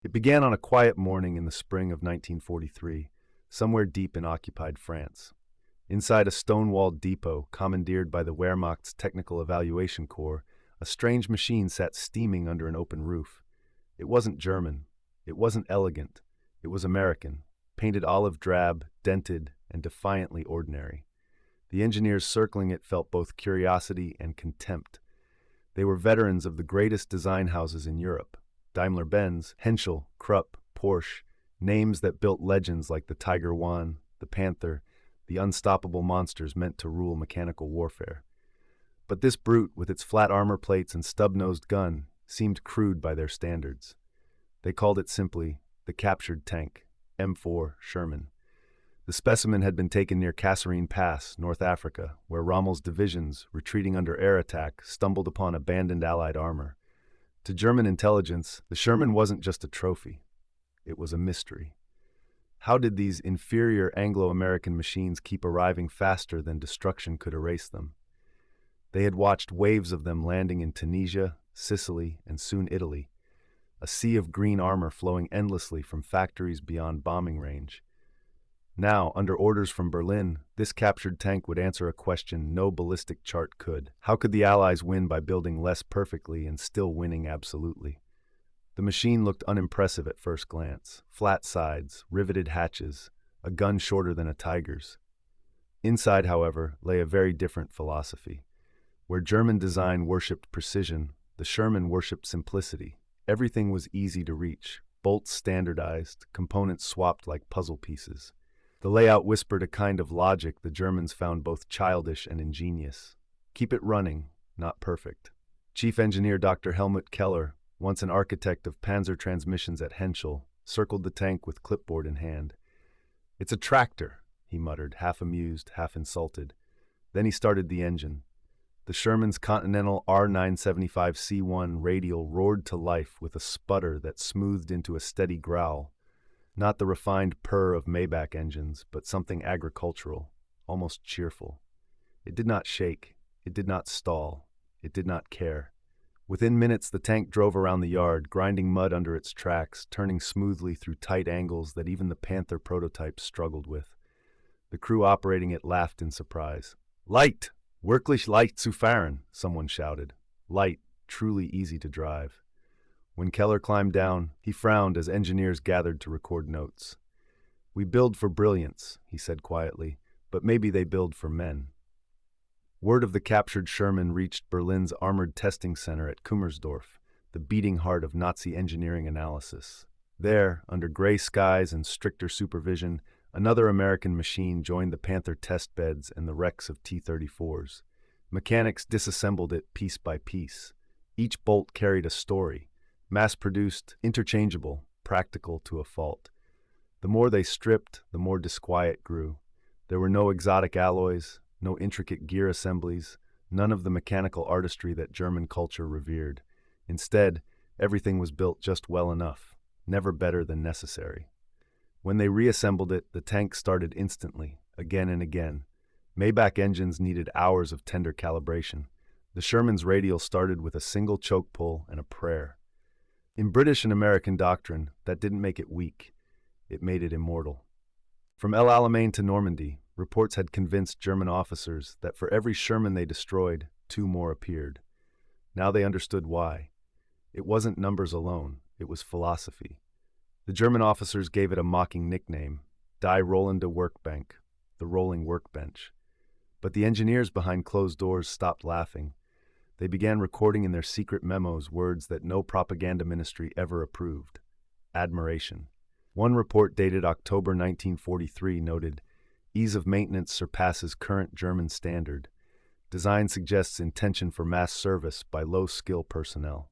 It began on a quiet morning in the spring of 1943, somewhere deep in occupied France. Inside a stone-walled depot commandeered by the Wehrmacht's Technical Evaluation Corps, a strange machine sat steaming under an open roof. It wasn't German. It wasn't elegant. It was American, painted olive drab, dented, and defiantly ordinary. The engineers circling it felt both curiosity and contempt. They were veterans of the greatest design houses in Europe. Daimler-Benz, Henschel, Krupp, Porsche, names that built legends like the Tiger I, the Panther, the unstoppable monsters meant to rule mechanical warfare. But this brute, with its flat armor plates and stub-nosed gun, seemed crude by their standards. They called it simply the captured tank, M4 Sherman. The specimen had been taken near Kasserine Pass, North Africa, where Rommel's divisions, retreating under air attack, stumbled upon abandoned Allied armor. To German intelligence, the Sherman wasn't just a trophy. It was a mystery. How did these inferior Anglo-American machines keep arriving faster than destruction could erase them? They had watched waves of them landing in Tunisia, Sicily, and soon Italy, a sea of green armor flowing endlessly from factories beyond bombing range. Now, under orders from Berlin, this captured tank would answer a question no ballistic chart could. How could the Allies win by building less perfectly and still winning absolutely? The machine looked unimpressive at first glance. Flat sides, riveted hatches, a gun shorter than a tiger's. Inside, however, lay a very different philosophy. Where German design worshipped precision, the Sherman worshipped simplicity. Everything was easy to reach, bolts standardized, components swapped like puzzle pieces. The layout whispered a kind of logic the Germans found both childish and ingenious. Keep it running, not perfect. Chief Engineer Dr. Helmut Keller, once an architect of Panzer transmissions at Henschel, circled the tank with clipboard in hand. "It's a tractor," he muttered, half amused, half insulted. Then he started the engine. The Sherman's Continental R975C1 radial roared to life with a sputter that smoothed into a steady growl. Not the refined purr of Maybach engines, but something agricultural, almost cheerful. It did not shake. It did not stall. It did not care. Within minutes, the tank drove around the yard, grinding mud under its tracks, turning smoothly through tight angles that even the Panther prototypes struggled with. The crew operating it laughed in surprise. "Light! Wirklich leicht zu fahren," someone shouted. Light, truly easy to drive. When Keller climbed down, he frowned as engineers gathered to record notes. "We build for brilliance," he said quietly, "but maybe they build for men." Word of the captured Sherman reached Berlin's Armored Testing Center at Kummersdorf, the beating heart of Nazi engineering analysis. There, under gray skies and stricter supervision, another American machine joined the Panther test beds and the wrecks of T-34s. Mechanics disassembled it piece by piece. Each bolt carried a story. Mass-produced, interchangeable, practical to a fault. The more they stripped, the more disquiet grew. There were no exotic alloys, no intricate gear assemblies, none of the mechanical artistry that German culture revered. Instead, everything was built just well enough, never better than necessary. When they reassembled it, the tank started instantly, again and again. Maybach engines needed hours of tender calibration. The Sherman's radial started with a single choke pull and a prayer. In British and American doctrine, that didn't make it weak. It made it immortal. From El Alamein to Normandy, reports had convinced German officers that for every Sherman they destroyed, 2 more appeared. Now they understood why. It wasn't numbers alone, it was philosophy. The German officers gave it a mocking nickname, Die Rollende Workbank, the rolling workbench. But the engineers behind closed doors stopped laughing. They began recording in their secret memos words that no propaganda ministry ever approved. Admiration. One report dated October 1943 noted, "Ease of maintenance surpasses current German standard. Design suggests intention for mass service by low-skill personnel."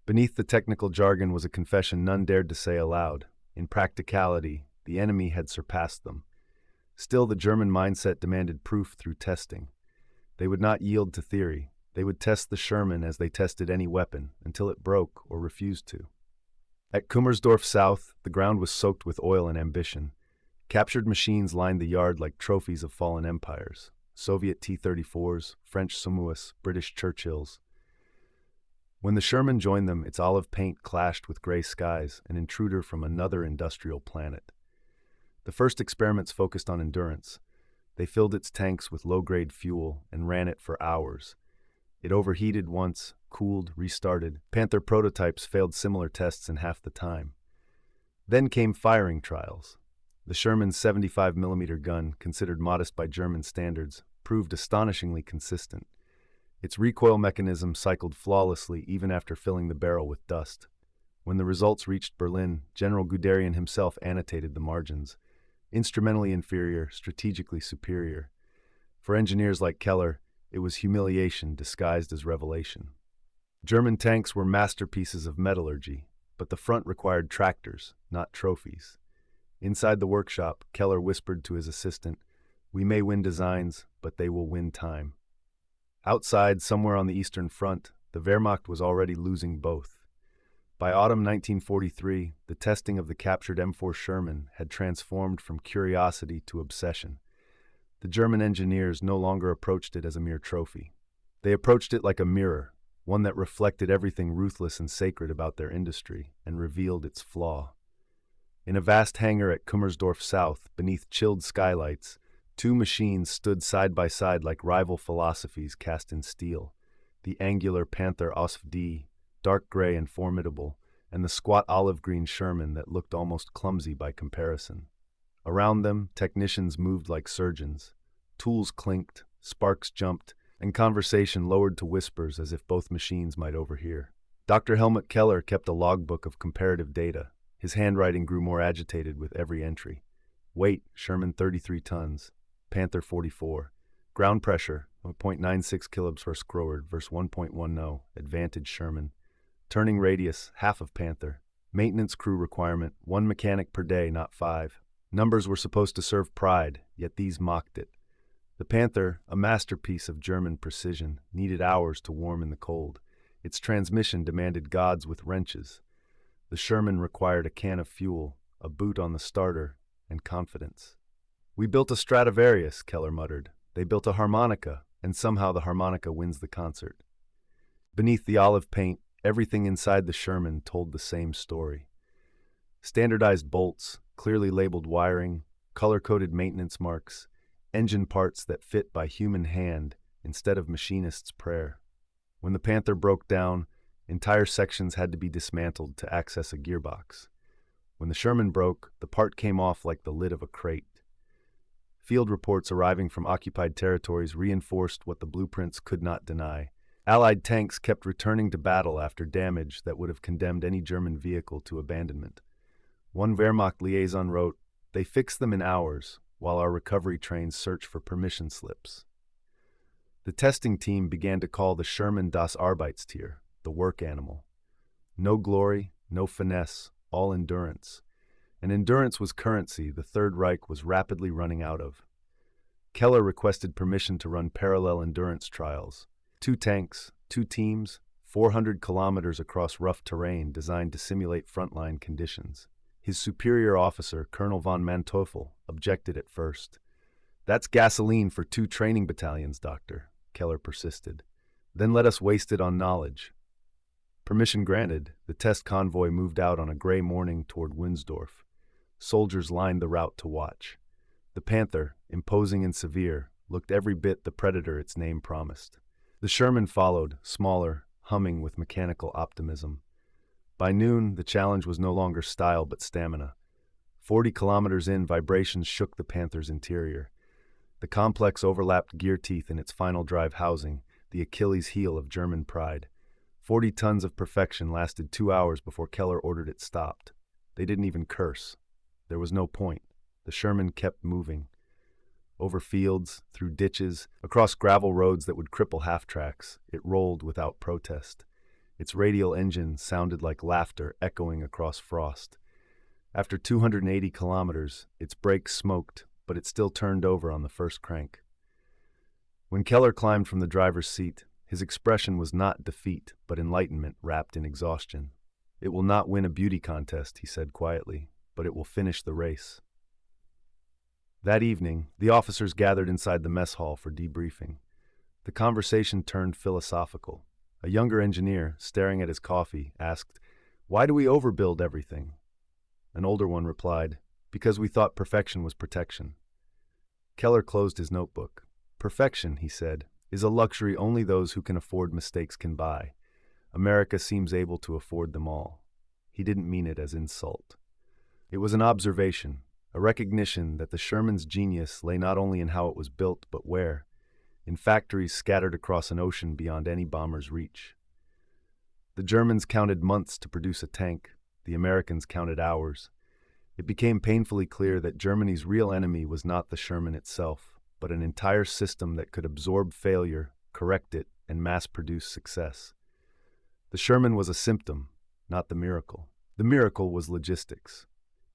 Beneath the technical jargon was a confession none dared to say aloud. In practicality, the enemy had surpassed them. Still, the German mindset demanded proof through testing. They would not yield to theory. They would test the Sherman as they tested any weapon, until it broke or refused to. At Kummersdorf South, the ground was soaked with oil and ambition. Captured machines lined the yard like trophies of fallen empires. Soviet T-34s, French Somuas, British Churchills. When the Sherman joined them, its olive paint clashed with gray skies, an intruder from another industrial planet. The first experiments focused on endurance. They filled its tanks with low-grade fuel and ran it for hours. It overheated once, cooled, restarted. Panther prototypes failed similar tests in half the time. Then came firing trials. The Sherman's 75mm gun, considered modest by German standards, proved astonishingly consistent. Its recoil mechanism cycled flawlessly even after filling the barrel with dust. When the results reached Berlin, General Guderian himself annotated the margins. Instrumentally inferior, strategically superior. For engineers like Keller, it was humiliation disguised as revelation. German tanks were masterpieces of metallurgy, but the front required tractors, not trophies. Inside the workshop, Keller whispered to his assistant, "We may win designs, but they will win time." Outside, somewhere on the Eastern Front, the Wehrmacht was already losing both. By autumn 1943, the testing of the captured M4 Sherman had transformed from curiosity to obsession. The German engineers no longer approached it as a mere trophy. They approached it like a mirror, one that reflected everything ruthless and sacred about their industry and revealed its flaw. In a vast hangar at Kummersdorf South, beneath chilled skylights, two machines stood side by side like rival philosophies cast in steel. The angular Panther OSV, dark gray and formidable, and the squat olive-green Sherman that looked almost clumsy by comparison. Around them, technicians moved like surgeons. Tools clinked, sparks jumped, and conversation lowered to whispers as if both machines might overhear. Dr. Helmut Keller kept a logbook of comparative data. His handwriting grew more agitated with every entry. Weight, Sherman 33 tons, Panther 44. Ground pressure, 0.96 kilobs per square versus 1.10, advantage Sherman. Turning radius, half of Panther. Maintenance crew requirement, 1 mechanic per day, not 5. Numbers were supposed to serve pride, yet these mocked it. The Panther, a masterpiece of German precision, needed hours to warm in the cold. Its transmission demanded gods with wrenches. The Sherman required a can of fuel, a boot on the starter, and confidence. "We built a Stradivarius," Keller muttered. "They built a harmonica, and somehow the harmonica wins the concert." Beneath the olive paint, everything inside the Sherman told the same story. Standardized bolts, clearly labeled wiring, color-coded maintenance marks, engine parts that fit by human hand instead of machinist's prayer. When the Panther broke down, entire sections had to be dismantled to access a gearbox. When the Sherman broke, the part came off like the lid of a crate. Field reports arriving from occupied territories reinforced what the blueprints could not deny. Allied tanks kept returning to battle after damage that would have condemned any German vehicle to abandonment. One Wehrmacht liaison wrote, "They fixed them in hours, while our recovery trains search for permission slips." The testing team began to call the Sherman das Arbeitstier, the work animal. No glory, no finesse, all endurance. And endurance was currency the Third Reich was rapidly running out of. Keller requested permission to run parallel endurance trials. 2 tanks, 2 teams, 400 kilometers across rough terrain designed to simulate frontline conditions. His superior officer, Colonel von Manteuffel, objected at first. "That's gasoline for 2 training battalions, Doctor," Keller persisted. "Then let us waste it on knowledge." Permission granted, the test convoy moved out on a gray morning toward Winsdorf. Soldiers lined the route to watch. The Panther, imposing and severe, looked every bit the predator its name promised. The Sherman followed, smaller, humming with mechanical optimism. By noon, the challenge was no longer style but stamina. 40 kilometers in, vibrations shook the Panther's interior. The complex overlapped gear teeth in its final drive housing, the Achilles heel of German pride. 40 tons of perfection lasted 2 hours before Keller ordered it stopped. They didn't even curse. There was no point. The Sherman kept moving. Over fields, through ditches, across gravel roads that would cripple half-tracks, it rolled without protest. Its radial engine sounded like laughter echoing across frost. After 280 kilometers, its brakes smoked, but it still turned over on the first crank. When Keller climbed from the driver's seat, his expression was not defeat, but enlightenment wrapped in exhaustion. "It will not win a beauty contest," he said quietly, "but it will finish the race." That evening, the officers gathered inside the mess hall for debriefing. The conversation turned philosophical. A younger engineer, staring at his coffee, asked, "Why do we overbuild everything?" An older one replied, "Because we thought perfection was protection." Keller closed his notebook. "Perfection," he said, "is a luxury only those who can afford mistakes can buy. America seems able to afford them all." He didn't mean it as insult. It was an observation, a recognition that the Sherman's genius lay not only in how it was built, but where, in factories scattered across an ocean beyond any bomber's reach. The Germans counted months to produce a tank, the Americans counted hours. It became painfully clear that Germany's real enemy was not the Sherman itself, but an entire system that could absorb failure, correct it, and mass-produce success. The Sherman was a symptom, not the miracle. The miracle was logistics.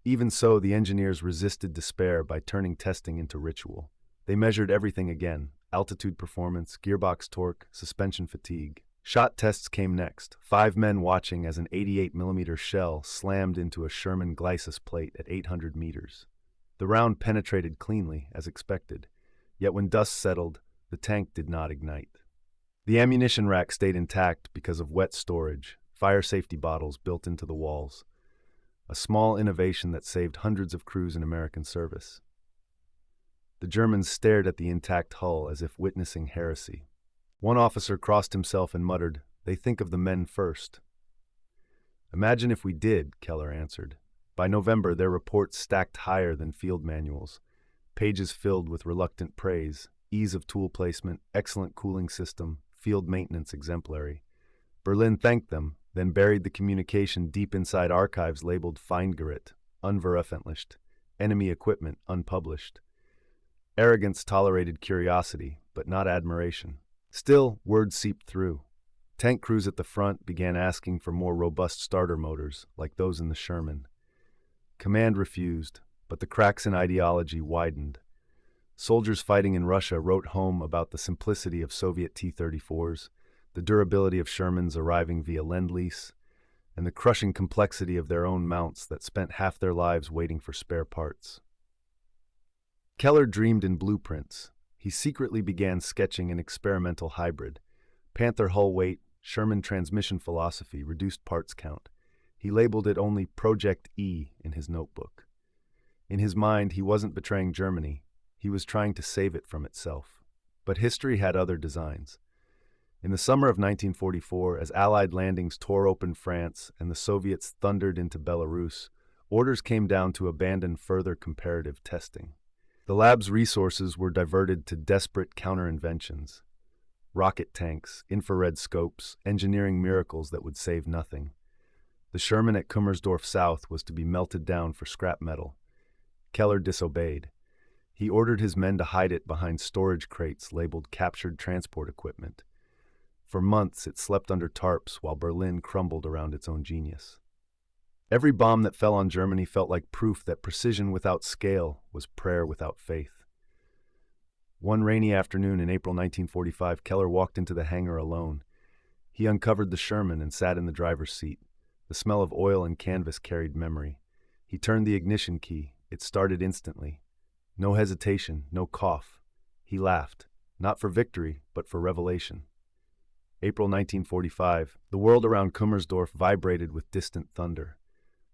Even so, the engineers resisted despair by turning testing into ritual. They measured everything again: altitude performance, gearbox torque, suspension fatigue. Shot tests came next, 5 men watching as an 88mm shell slammed into a Sherman Glycis plate at 800 meters. The round penetrated cleanly, as expected, yet when dust settled, the tank did not ignite. The ammunition rack stayed intact because of wet storage, fire safety bottles built into the walls. A small innovation that saved hundreds of crews in American service. The Germans stared at the intact hull as if witnessing heresy. One officer crossed himself and muttered, "They think of the men first." "Imagine if we did," Keller answered. By November, their reports stacked higher than field manuals, pages filled with reluctant praise, ease of tool placement, excellent cooling system, field maintenance exemplary. Berlin thanked them, then buried the communication deep inside archives labeled Feindgerät, unveröffentlicht, enemy equipment, unpublished. Arrogance tolerated curiosity, but not admiration. Still, word seeped through. Tank crews at the front began asking for more robust starter motors, like those in the Sherman. Command refused, but the cracks in ideology widened. Soldiers fighting in Russia wrote home about the simplicity of Soviet T-34s, the durability of Shermans arriving via Lend-Lease, and the crushing complexity of their own mounts that spent half their lives waiting for spare parts. Keller dreamed in blueprints. He secretly began sketching an experimental hybrid. Panther hull weight, Sherman transmission philosophy, reduced parts count. He labeled it only Project E in his notebook. In his mind, he wasn't betraying Germany. He was trying to save it from itself. But history had other designs. In the summer of 1944, as Allied landings tore open France and the Soviets thundered into Belarus, orders came down to abandon further comparative testing. The lab's resources were diverted to desperate counter-inventions. Rocket tanks, infrared scopes, engineering miracles that would save nothing. The Sherman at Kummersdorf South was to be melted down for scrap metal. Keller disobeyed. He ordered his men to hide it behind storage crates labeled captured transport equipment. For months, it slept under tarps while Berlin crumbled around its own genius. Every bomb that fell on Germany felt like proof that precision without scale was prayer without faith. One rainy afternoon in April 1945, Keller walked into the hangar alone. He uncovered the Sherman and sat in the driver's seat. The smell of oil and canvas carried memory. He turned the ignition key. It started instantly. No hesitation, no cough. He laughed, not for victory, but for revelation. April 1945, the world around Kummersdorf vibrated with distant thunder.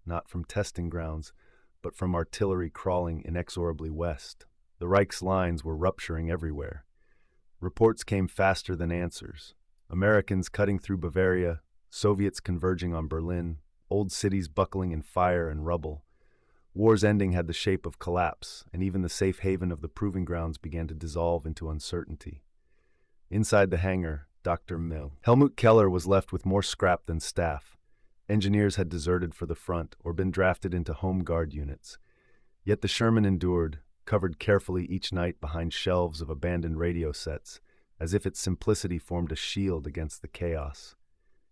Not from testing grounds, but from artillery crawling inexorably west. The Reich's lines were rupturing everywhere. Reports came faster than answers. Americans cutting through Bavaria, Soviets converging on Berlin, old cities buckling in fire and rubble. War's ending had the shape of collapse, and even the safe haven of the proving grounds began to dissolve into uncertainty. Inside the hangar, Dr. Mill. Helmut Keller was left with more scrap than staff. Engineers had deserted for the front or been drafted into home guard units. Yet the Sherman endured, covered carefully each night behind shelves of abandoned radio sets, as if its simplicity formed a shield against the chaos.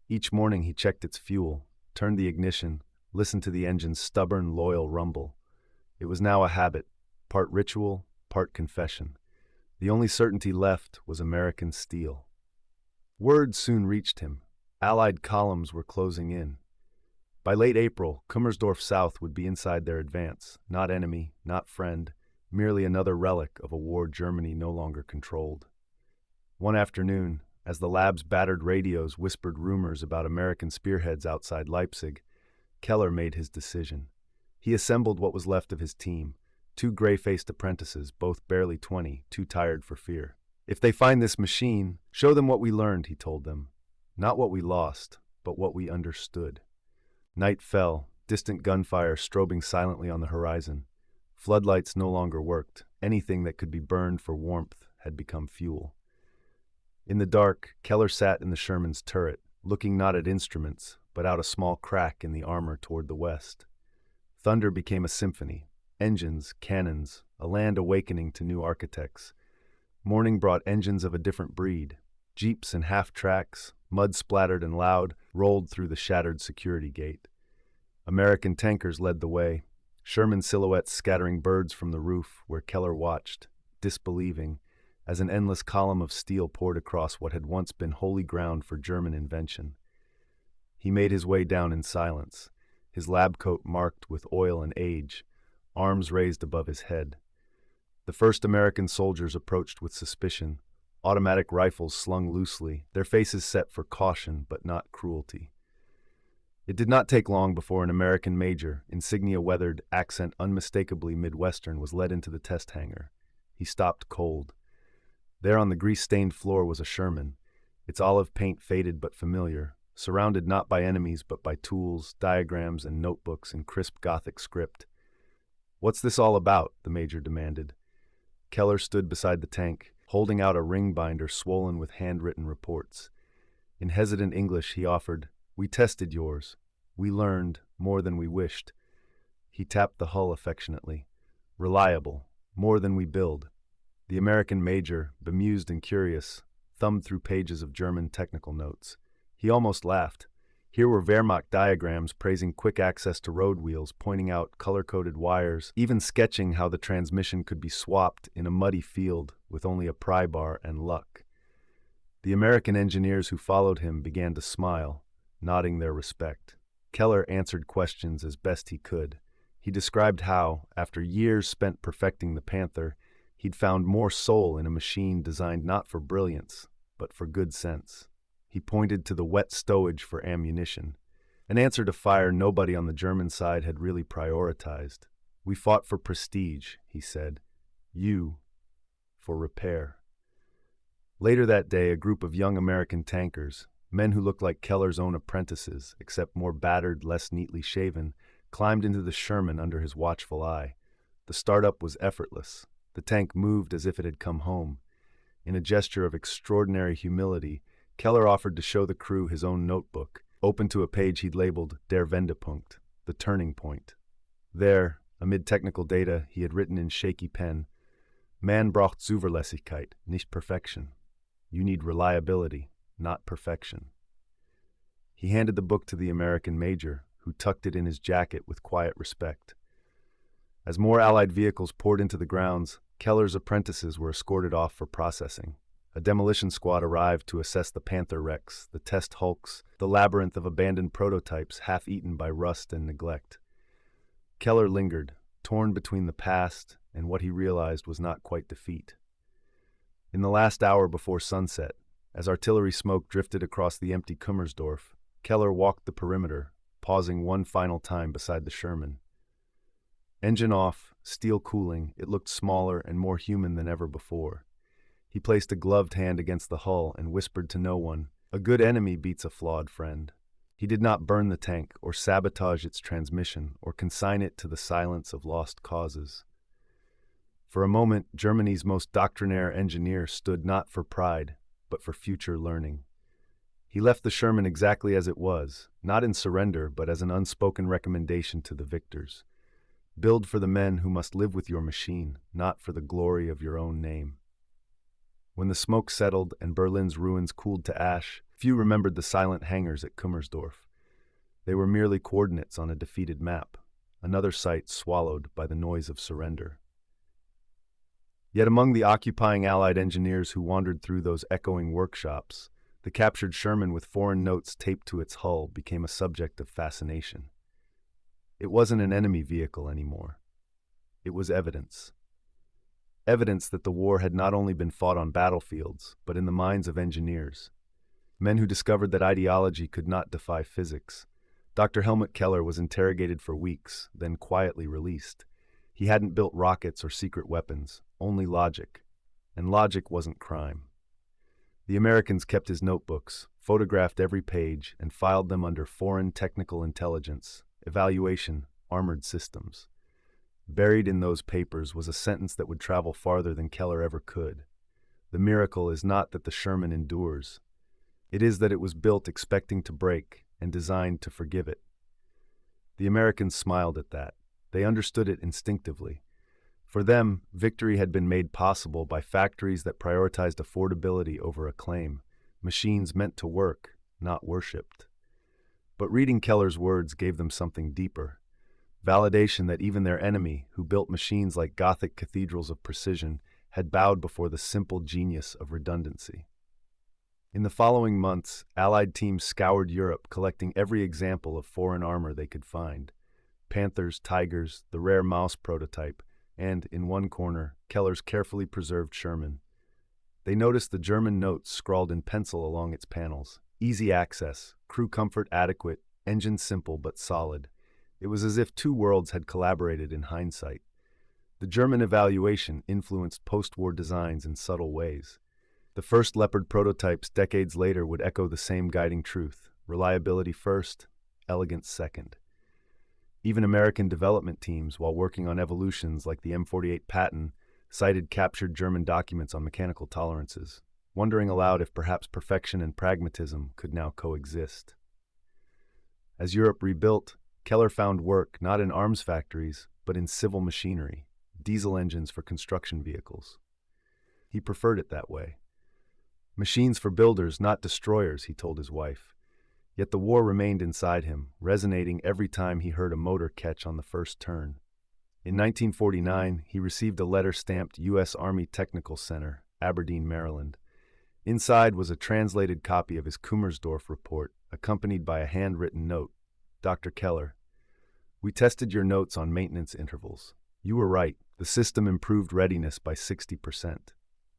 Each morning he checked its fuel, turned the ignition, listened to the engine's stubborn, loyal rumble. It was now a habit, part ritual, part confession. The only certainty left was American steel. Word soon reached him. Allied columns were closing in. By late April, Kummersdorf South would be inside their advance, not enemy, not friend, merely another relic of a war Germany no longer controlled. One afternoon, As the lab's battered radios whispered rumors about American spearheads outside Leipzig, Keller made his decision. He assembled what was left of his team, two gray-faced apprentices, both barely 20, too tired for fear. "If they find this machine, show them what we learned," he told them. "Not what we lost, but what we understood." Night fell, distant gunfire strobing silently on the horizon. Floodlights no longer worked. Anything that could be burned for warmth had become fuel. In the dark, Keller sat in the Sherman's turret, looking not at instruments, but out a small crack in the armor toward the west. Thunder became a symphony. Engines, cannons, a land awakening to new architects. Morning brought engines of a different breed. Jeeps and half-tracks, mud-splattered and loud, rolled through the shattered security gate. American tankers led the way, Sherman silhouettes scattering birds from the roof where Keller watched, disbelieving, as an endless column of steel poured across what had once been holy ground for German invention. He made his way down in silence, his lab coat marked with oil and age, arms raised above his head. The first American soldiers approached with suspicion, automatic rifles slung loosely, their faces set for caution but not cruelty. It did not take long before an American major, insignia weathered, accent unmistakably Midwestern, was led into the test hangar. He stopped cold. There on the grease-stained floor was a Sherman, its olive paint faded but familiar, surrounded not by enemies but by tools, diagrams, and notebooks in crisp Gothic script. "What's this all about?" the major demanded. Keller stood beside the tank, holding out a ring binder swollen with handwritten reports. In hesitant English he offered, "We tested yours. We learned more than we wished." He tapped the hull affectionately. "Reliable, more than we build." The American major, bemused and curious, thumbed through pages of German technical notes. He almost laughed. Here were Wehrmacht diagrams praising quick access to road wheels, pointing out color-coded wires, even sketching how the transmission could be swapped in a muddy field with only a pry bar and luck. The American engineers who followed him began to smile, nodding their respect. Keller answered questions as best he could. He described how, after years spent perfecting the Panther, he'd found more soul in a machine designed not for brilliance, but for good sense. He pointed to the wet stowage for ammunition, an answer to fire nobody on the German side had really prioritized. "We fought for prestige," he said. "You, for repair." Later that day, a group of young American tankers, men who looked like Keller's own apprentices, except more battered, less neatly shaven, climbed into the Sherman under his watchful eye. The startup was effortless. The tank moved as if it had come home. In a gesture of extraordinary humility, Keller offered to show the crew his own notebook, open to a page he'd labeled Der Wendepunkt, the turning point. There, amid technical data, he had written in shaky pen, "Man braucht Zuverlässigkeit, nicht Perfection." You need reliability, not perfection. He handed the book to the American major, who tucked it in his jacket with quiet respect. As more Allied vehicles poured into the grounds, Keller's apprentices were escorted off for processing. A demolition squad arrived to assess the Panther wrecks, the test hulks, the labyrinth of abandoned prototypes half-eaten by rust and neglect. Keller lingered, torn between the past and what he realized was not quite defeat. In the last hour before sunset, as artillery smoke drifted across the empty Kummersdorf, Keller walked the perimeter, pausing one final time beside the Sherman. Engine off, steel cooling, it looked smaller and more human than ever before. He placed a gloved hand against the hull and whispered to no one, "A good enemy beats a flawed friend." He did not burn the tank or sabotage its transmission or consign it to the silence of lost causes. For a moment, Germany's most doctrinaire engineer stood not for pride, but for future learning. He left the Sherman exactly as it was, not in surrender, but as an unspoken recommendation to the victors. Build for the men who must live with your machine, not for the glory of your own name. When the smoke settled and Berlin's ruins cooled to ash, few remembered the silent hangars at Kummersdorf. They were merely coordinates on a defeated map, another site swallowed by the noise of surrender. Yet among the occupying Allied engineers who wandered through those echoing workshops, the captured Sherman with foreign notes taped to its hull became a subject of fascination. It wasn't an enemy vehicle anymore. It was evidence. Evidence that the war had not only been fought on battlefields, but in the minds of engineers, men who discovered that ideology could not defy physics. Dr. Helmut Keller was interrogated for weeks, then quietly released. He hadn't built rockets or secret weapons, only logic. And logic wasn't crime. The Americans kept his notebooks, photographed every page, and filed them under Foreign Technical Intelligence, Evaluation, Armored Systems. Buried in those papers was a sentence that would travel farther than Keller ever could. The miracle is not that the Sherman endures. It is that it was built expecting to break and designed to forgive it. The Americans smiled at that. They understood it instinctively. For them, victory had been made possible by factories that prioritized affordability over acclaim, machines meant to work, not worshipped. But reading Keller's words gave them something deeper. Validation that even their enemy, who built machines like Gothic cathedrals of precision, had bowed before the simple genius of redundancy. In the following months, Allied teams scoured Europe, collecting every example of foreign armor they could find. Panthers, Tigers, the rare Maus prototype, and, in one corner, Keller's carefully preserved Sherman. They noticed the German notes scrawled in pencil along its panels. Easy access, crew comfort adequate, engine simple but solid. It was as if two worlds had collaborated in hindsight. The German evaluation influenced post-war designs in subtle ways. The first Leopard prototypes decades later would echo the same guiding truth: reliability first, elegance second. Even American development teams, while working on evolutions like the M48 Patton, cited captured German documents on mechanical tolerances, wondering aloud if perhaps perfection and pragmatism could now coexist. As Europe rebuilt, Keller found work not in arms factories, but in civil machinery, diesel engines for construction vehicles. He preferred it that way. Machines for builders, not destroyers, he told his wife. Yet the war remained inside him, resonating every time he heard a motor catch on the first turn. In 1949, he received a letter stamped U.S. Army Technical Center, Aberdeen, Maryland. Inside was a translated copy of his Kummersdorf report, accompanied by a handwritten note. Dr. Keller, we tested your notes on maintenance intervals. You were right. The system improved readiness by 60%.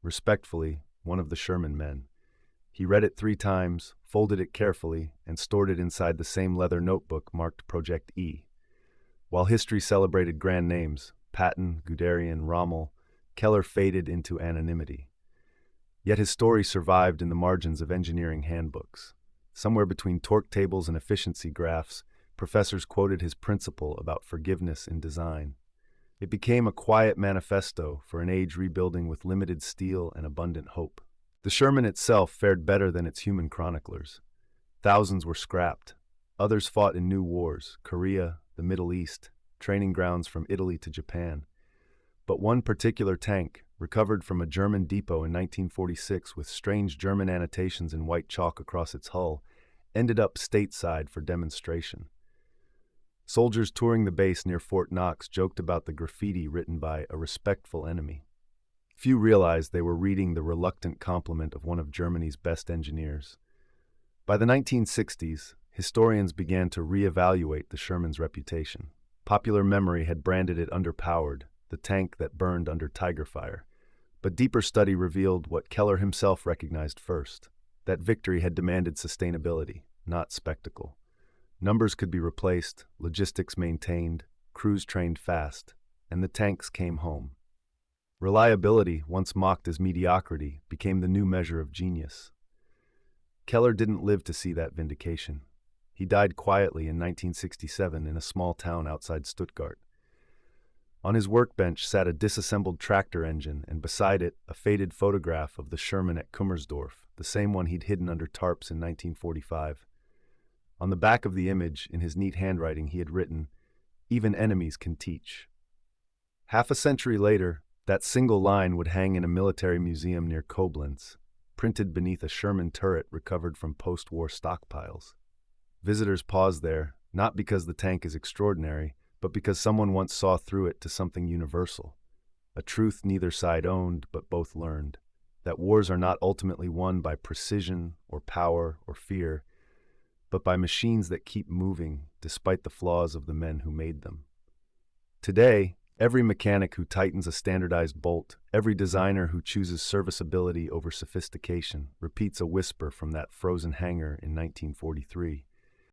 Respectfully, one of the Sherman men. He read it 3 times, folded it carefully, and stored it inside the same leather notebook marked Project E. While history celebrated grand names, Patton, Guderian, Rommel, Keller faded into anonymity. Yet his story survived in the margins of engineering handbooks. Somewhere between torque tables and efficiency graphs, professors quoted his principle about forgiveness in design. It became a quiet manifesto for an age rebuilding with limited steel and abundant hope. The Sherman itself fared better than its human chroniclers. Thousands were scrapped. Others fought in new wars, Korea, the Middle East, training grounds from Italy to Japan. But one particular tank, recovered from a German depot in 1946 with strange German annotations in white chalk across its hull, ended up stateside for demonstration. Soldiers touring the base near Fort Knox joked about the graffiti written by a respectful enemy. Few realized they were reading the reluctant compliment of one of Germany's best engineers. By the 1960s, historians began to reevaluate the Sherman's reputation. Popular memory had branded it underpowered, the tank that burned under Tiger fire. But deeper study revealed what Keller himself recognized first: that victory had demanded sustainability, not spectacle. Numbers could be replaced, logistics maintained, crews trained fast, and the tanks came home. Reliability, once mocked as mediocrity, became the new measure of genius. Keller didn't live to see that vindication. He died quietly in 1967 in a small town outside Stuttgart. On his workbench sat a disassembled tractor engine, and beside it, a faded photograph of the Sherman at Kummersdorf, the same one he'd hidden under tarps in 1945. On the back of the image, in his neat handwriting, he had written, "Even enemies can teach." Half a century later, that single line would hang in a military museum near Koblenz, printed beneath a Sherman turret recovered from post-war stockpiles. Visitors pause there, not because the tank is extraordinary, but because someone once saw through it to something universal. A truth neither side owned, but both learned: that wars are not ultimately won by precision or power or fear, but by machines that keep moving despite the flaws of the men who made them. Today, Every mechanic who tightens a standardized bolt, every designer who chooses serviceability over sophistication, repeats a whisper from that frozen hangar in 1943.